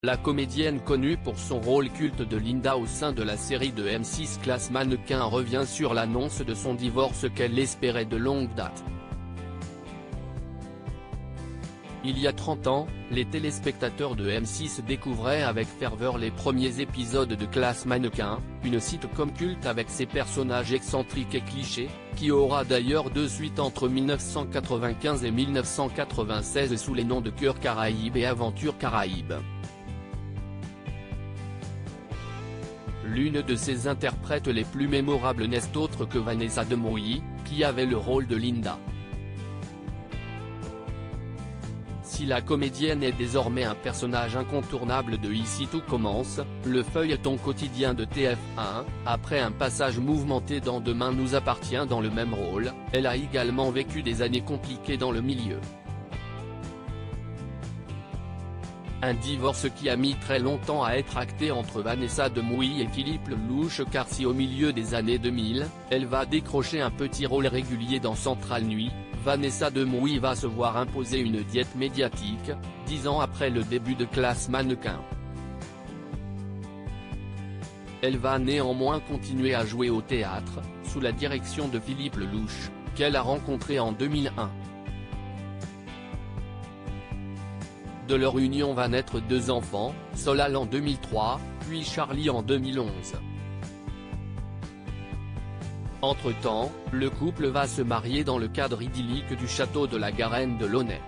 La comédienne connue pour son rôle culte de Linda au sein de la série de M6 Classe Mannequin revient sur l'annonce de son divorce qu'elle espérait de longue date. Il y a 30 ans, les téléspectateurs de M6 découvraient avec ferveur les premiers épisodes de Classe Mannequin, une sitcom culte avec ses personnages excentriques et clichés, qui aura d'ailleurs deux suites entre 1995 et 1996 sous les noms de Cœur Caraïbes et Aventure Caraïbes. L'une de ses interprètes les plus mémorables n'est autre que Vanessa Demouy, qui avait le rôle de Linda. Si la comédienne est désormais un personnage incontournable de Ici tout commence, le feuilleton quotidien de TF1, après un passage mouvementé dans Demain nous appartient dans le même rôle, elle a également vécu des années compliquées dans le milieu. Un divorce qui a mis très longtemps à être acté entre Vanessa Demouy et Philippe Lelouch, car si au milieu des années 2000, elle va décrocher un petit rôle régulier dans Centrale Nuit, Vanessa Demouy va se voir imposer une diète médiatique, 10 ans après le début de Classe Mannequin. Elle va néanmoins continuer à jouer au théâtre, sous la direction de Philippe Lelouch, qu'elle a rencontré en 2001. De leur union va naître deux enfants, Solal en 2003, puis Charlie en 2011. Entre-temps, le couple va se marier dans le cadre idyllique du château de la Garenne de Launay.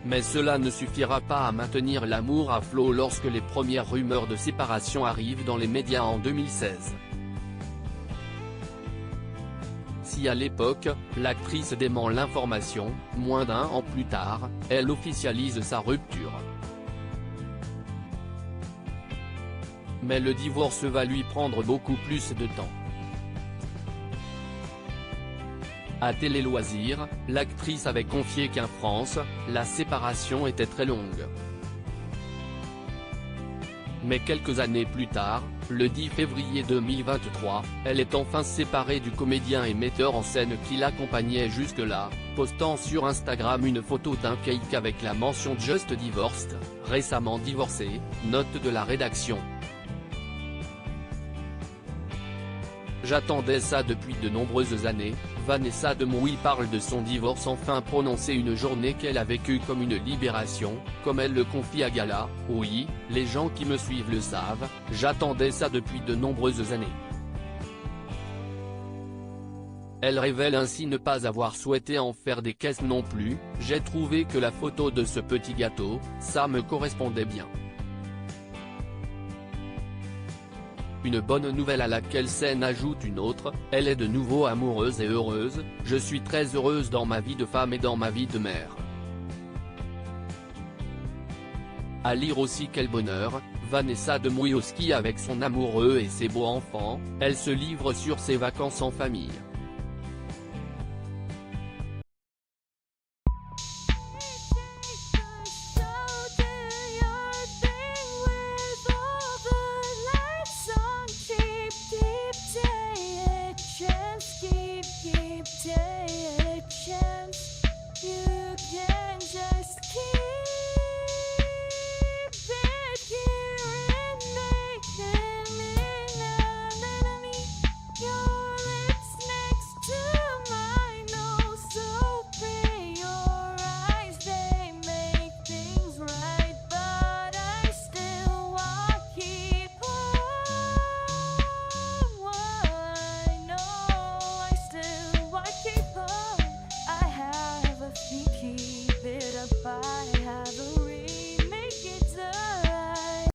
Mais cela ne suffira pas à maintenir l'amour à flot lorsque les premières rumeurs de séparation arrivent dans les médias en 2016. Si à l'époque, l'actrice dément l'information, moins d'un an plus tard, elle officialise sa rupture. Mais le divorce va lui prendre beaucoup plus de temps. À Télé Loisirs, l'actrice avait confié qu'en France, la séparation était très longue. Mais quelques années plus tard, le 10 février 2023, elle est enfin séparée du comédien et metteur en scène qui l'accompagnait jusque-là, postant sur Instagram une photo d'un cake avec la mention Just Divorced, récemment divorcé, note de la rédaction. J'attendais ça depuis de nombreuses années, Vanessa Demouy parle de son divorce enfin prononcé une journée qu'elle a vécue comme une libération, comme elle le confie à Gala, oui, les gens qui me suivent le savent, j'attendais ça depuis de nombreuses années. Elle révèle ainsi ne pas avoir souhaité en faire des caisses non plus, j'ai trouvé que la photo de ce petit gâteau, ça me correspondait bien. Une bonne nouvelle à laquelle scène ajoute une autre, elle est de nouveau amoureuse et heureuse, je suis très heureuse dans ma vie de femme et dans ma vie de mère. À lire aussi quel bonheur, Vanessa Demouy au ski avec son amoureux et ses beaux enfants, elle se livre sur ses vacances en famille.